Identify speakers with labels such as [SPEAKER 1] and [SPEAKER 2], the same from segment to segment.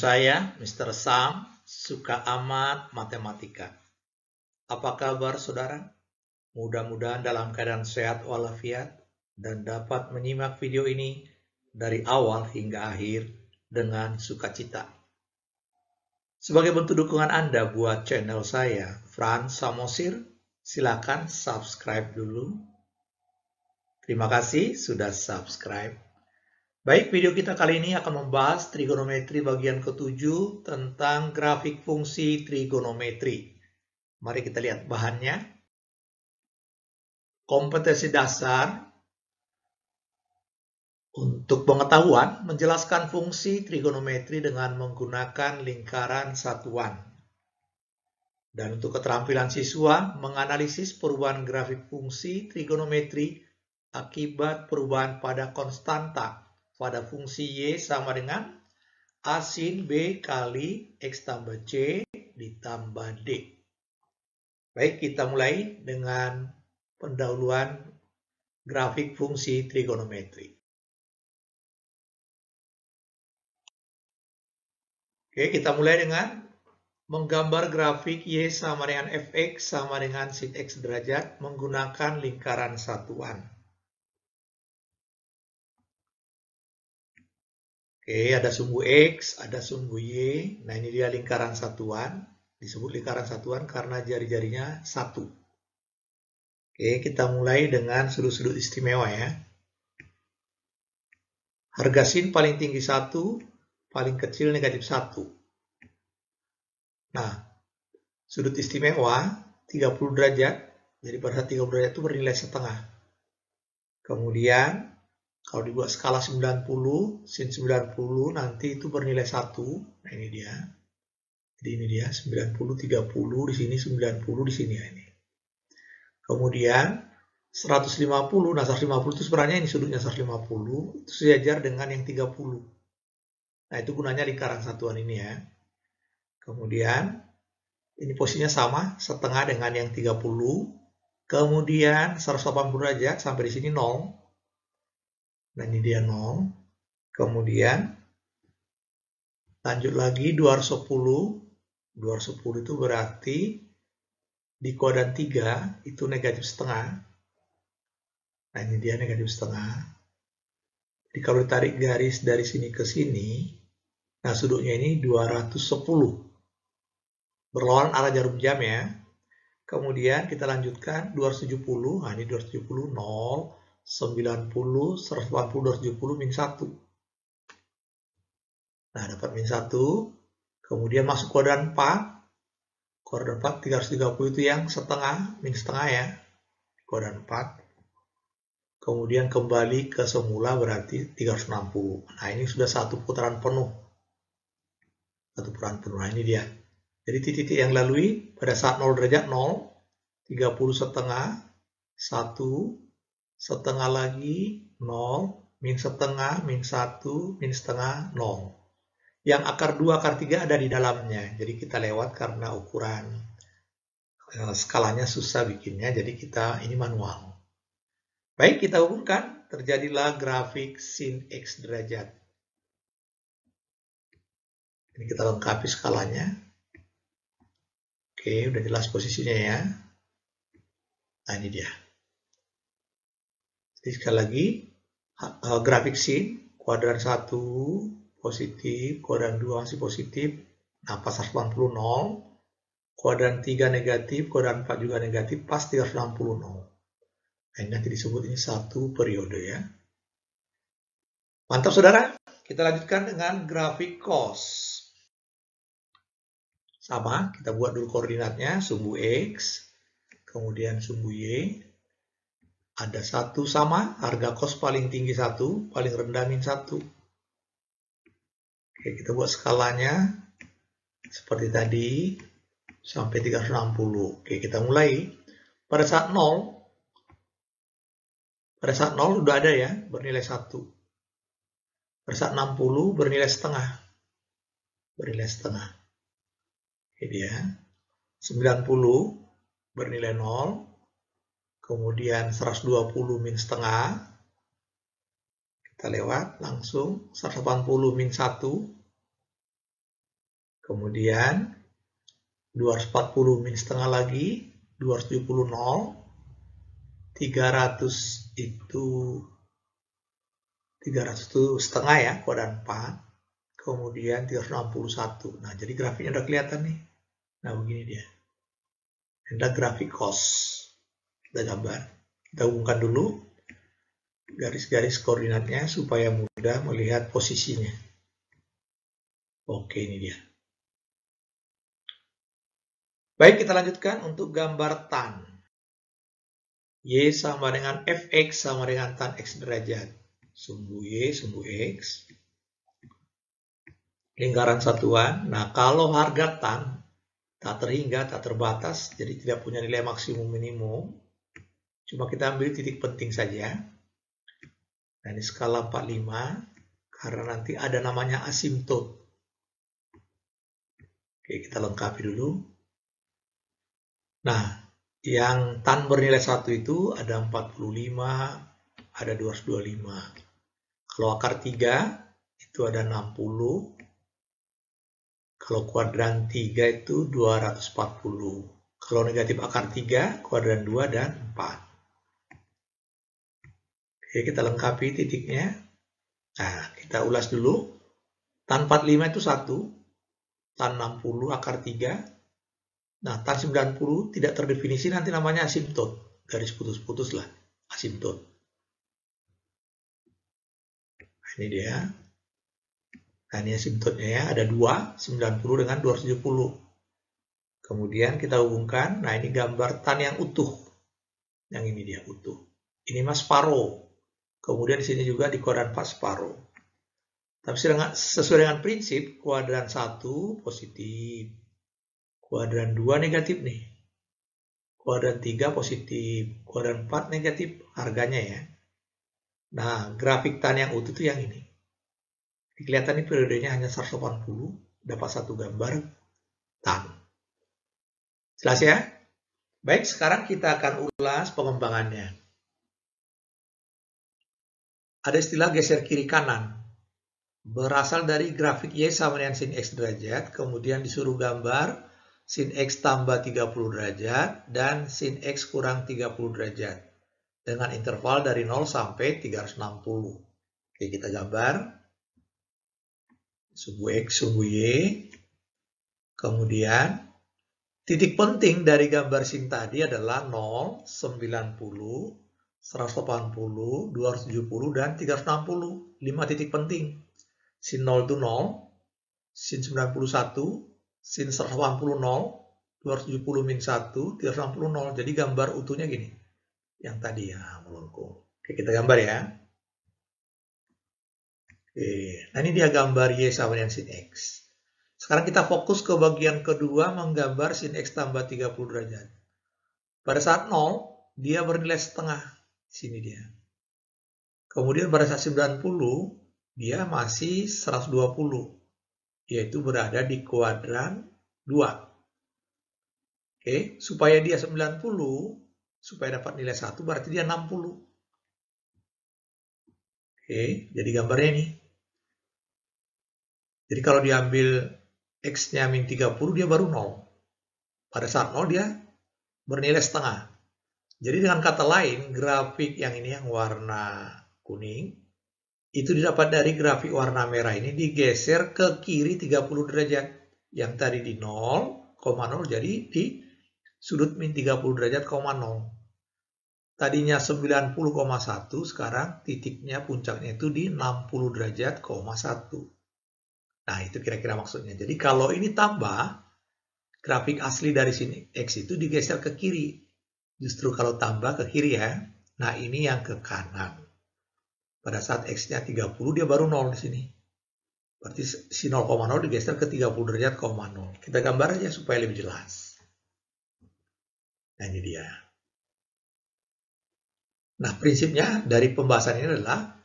[SPEAKER 1] saya, Mr. Sam, suka amat matematika. Apa kabar saudara? Mudah-mudahan dalam keadaan sehat walafiat dan dapat menyimak video ini dari awal hingga akhir dengan sukacita. Sebagai bentuk dukungan Anda buat channel saya, Frans Samosir, silakan subscribe dulu. Terima kasih sudah subscribe. Baik, video kita kali ini akan membahas trigonometri bagian ke-7 tentang grafik fungsi trigonometri. Mari kita lihat bahannya. Kompetensi dasar untuk pengetahuan menjelaskan fungsi trigonometri dengan menggunakan lingkaran satuan. Dan untuk keterampilan siswa menganalisis perubahan grafik fungsi trigonometri akibat perubahan pada konstanta pada fungsi Y sama dengan A sin B kali X tambah C ditambah D. Baik, kita mulai dengan pendahuluan grafik fungsi trigonometri. Oke, kita mulai dengan menggambar grafik Y sama dengan Fx sama dengan sin X derajat menggunakan lingkaran satuan. Oke, ada sumbu X, ada sumbu Y. Nah, ini dia lingkaran satuan. Disebut lingkaran satuan karena jari-jarinya satu. Oke, kita mulai dengan sudut-sudut istimewa ya. Harga sin paling tinggi 1, paling kecil negatif 1. Nah, sudut istimewa 30 derajat. Jadi pada 30 derajat itu bernilai setengah. Kemudian, kalau dibuat skala 90, sin 90 nanti itu bernilai 1. Nah, ini dia. Jadi ini dia 90, 30, di sini 90, di sini ya ini. Kemudian 150, nah 150 itu sebenarnya ini sudutnya 150, itu sejajar dengan yang 30. Nah, itu gunanya lingkaran satuan ini ya. Kemudian ini posisinya sama, setengah dengan yang 30. Kemudian 180 derajat sampai di sini 0. Nah, ini dia 0. Kemudian lanjut lagi 210. 210 itu berarti di kuadran 3 itu negatif setengah. Nah, ini dia negatif setengah. Jadi kalau ditarik garis dari sini ke sini, nah sudutnya ini 210. Berlawanan arah jarum jam ya. Kemudian kita lanjutkan 270. Nah, ini 270, 0. 90, 180, 270, min 1. Nah, dapat min 1. Kemudian masuk kuadran 4. Kuadran 4, 330 itu yang setengah, min setengah ya. Kuadran 4. Kemudian kembali ke semula berarti 360. Nah, ini sudah satu putaran penuh. Satu putaran penuh. Nah, ini dia. Jadi titik-titik yang lalui pada saat 0 derajat 0, 30 setengah, 1, setengah lagi 0, min setengah, min 1, min setengah 0. Yang akar 2, akar 3 ada di dalamnya. Jadi kita lewat karena ukuran skalanya susah bikinnya. Jadi kita ini manual. Baik, kita hubungkan. Terjadilah grafik sin X derajat. Ini kita lengkapi skalanya. Oke, udah jelas posisinya ya. Nah, ini dia. Jadi sekali lagi, grafik sin, kuadran 1 positif, kuadran 2 masih positif, nah pas 180 0, kuadran 3 negatif, kuadran 4 juga negatif, pas 360 0. Nah, ini nanti disebut ini satu periode ya. Mantap saudara, kita lanjutkan dengan grafik cos. Sama, kita buat dulu koordinatnya, sumbu X, kemudian sumbu Y. Ada 1 sama, harga cos paling tinggi 1, paling rendah min 1. Oke, kita buat skalanya seperti tadi sampai 360. Oke, kita mulai. Pada saat 0, udah ada ya, bernilai 1. Pada saat 60 bernilai setengah. Bernilai setengah. Oke dia. 90 bernilai 0. Kemudian 120 min setengah. Kita lewat langsung 180 min 1. Kemudian 240 min setengah lagi, 270 0, 300 itu 300 itu setengah ya, kuadran 4. Kemudian 361. Nah, jadi grafiknya udah kelihatan nih. Nah, begini dia. Ada grafik cost. Kita gambar. Kita hubungkan dulu garis-garis koordinatnya supaya mudah melihat posisinya. Oke, ini dia. Baik, kita lanjutkan untuk gambar tan. Y sama dengan Fx sama dengan tan X derajat. Sumbu Y, sumbu X. Lingkaran satuan. Nah, kalau harga tan tak terhingga, tak terbatas, jadi tidak punya nilai maksimum minimum, cuma kita ambil titik penting saja. Nah, ini skala 45, karena nanti ada namanya asimtot. Oke, kita lengkapi dulu. Nah, yang tan bernilai 1 itu ada 45, ada 225. Kalau akar 3, itu ada 60. Kalau kuadran 3 itu 240. Kalau negatif akar 3, kuadran 2 dan 4. Oke, kita lengkapi titiknya. Nah, kita ulas dulu. Tan 45 itu 1. Tan 60 akar 3. Nah, tan 90 tidak terdefinisi, nanti namanya asimtot. Garis putus-putus lah, asimtot. Nah, ini dia. Nah, ini asimtotnya ya, ada 2, 90 dengan 270. Kemudian kita hubungkan, nah ini gambar tan yang utuh. Yang ini dia, utuh. Ini mas separuh. Kemudian di sini juga di kuadran 4 separuh. Tapi sesuai dengan prinsip, kuadran 1 positif. Kuadran 2 negatif nih. Kuadran 3 positif. Kuadran 4 negatif harganya ya. Nah, grafik tan yang utuh itu yang ini. Kelihatan ini periodenya hanya 180, dapat satu gambar tan. Jelas ya? Baik, sekarang kita akan ulas pengembangannya. Ada istilah geser kiri kanan. Berasal dari grafik Y sama dengan sin X derajat, kemudian disuruh gambar sin X tambah 30 derajat dan sin X kurang 30 derajat. Dengan interval dari 0 sampai 360. Oke, kita gambar. Sumbu X, sumbu Y. Kemudian titik penting dari gambar sin tadi adalah 0, 90, 180, 270, dan 360. 5 titik penting. Sin 0 itu 0, sin 91, sin 180 0, 270 min 1, 360 0. Jadi gambar utuhnya gini. Yang tadi ya, melengkung. Oke, kita gambar ya. Oke, nah ini dia gambar Y sama dengan sin X. Sekarang kita fokus ke bagian kedua, menggambar sin X tambah 30 derajat. Pada saat 0, dia bernilai setengah. Sini dia. Kemudian pada saat 90, dia masih 120. Yaitu berada di kuadran 2. Oke, supaya dia 90, supaya dapat nilai 1, berarti dia 60. Oke, jadi gambarnya ini. Jadi kalau diambil X-nya min 30, dia baru 0. Pada saat 0, dia bernilai setengah. Jadi dengan kata lain, grafik yang ini yang warna kuning, itu didapat dari grafik warna merah ini digeser ke kiri 30 derajat. Yang tadi di 0,0 jadi di sudut min 30 derajat, 0. Tadinya 90,1, sekarang titiknya puncaknya itu di 60 derajat, 1. Nah, itu kira-kira maksudnya. Jadi kalau ini tambah, grafik asli dari sini X itu digeser ke kiri. Justru kalau tambah ke kiri ya. Nah, ini yang ke kanan. Pada saat X-nya 30, dia baru 0 di sini. Berarti si 0,0 digeser ke 30 derajat, 0. Kita gambar aja supaya lebih jelas. Nah, ini dia. Nah, prinsipnya dari pembahasan ini adalah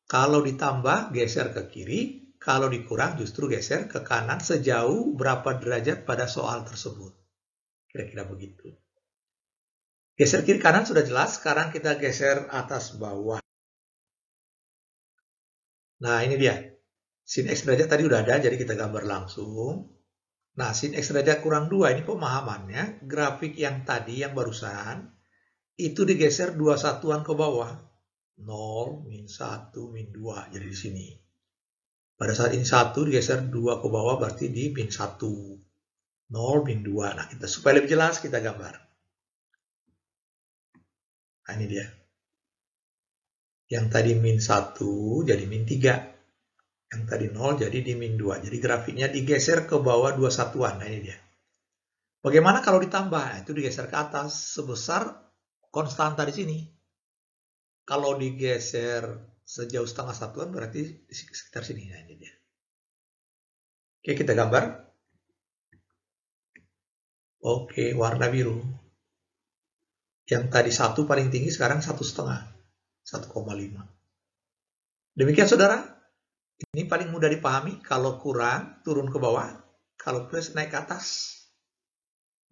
[SPEAKER 1] kalau ditambah, geser ke kiri. Kalau dikurang, justru geser ke kanan sejauh berapa derajat pada soal tersebut. Kira-kira begitu. Geser kiri kanan sudah jelas, sekarang kita geser atas bawah. Nah, ini dia. Sin X derajat tadi udah ada, jadi kita gambar langsung. Nah, sin X derajat kurang 2 ini pemahamannya, grafik yang tadi, yang barusan, itu digeser 2 satuan ke bawah. 0, min 1, min 2, jadi di sini. Pada saat ini 1 digeser 2 ke bawah, berarti di min 1. 0, min 2. Nah, supaya lebih jelas, kita gambar. Nah, ini dia. Yang tadi min 1 jadi min 3. Yang tadi 0 jadi di min 2. Jadi grafiknya digeser ke bawah 2 satuan. Nah, ini dia. Bagaimana kalau ditambah? Nah, itu digeser ke atas sebesar konstanta di sini. Kalau digeser sejauh setengah satuan berarti di sekitar sini. Nah, ini dia. Oke, kita gambar. Oke, warna biru. Yang tadi 1 paling tinggi, sekarang 1,5. 1,5. Demikian, saudara. Ini paling mudah dipahami. Kalau kurang, turun ke bawah. Kalau plus, naik ke atas.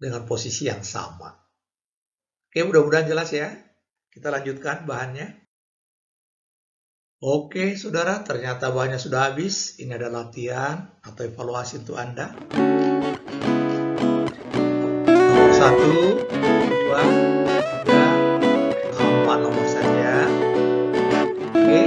[SPEAKER 1] Dengan posisi yang sama. Oke, mudah-mudahan jelas ya. Kita lanjutkan bahannya. Oke, saudara. Ternyata bahannya sudah habis. Ini adalah latihan atau evaluasi untuk Anda. Nomor 1, 2, 3, 4 nomor saja. Oke.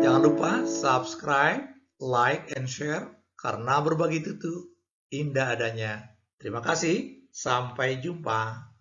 [SPEAKER 1] Jangan lupa subscribe, like, and share, karena berbagi itu indah adanya. Terima kasih, sampai jumpa.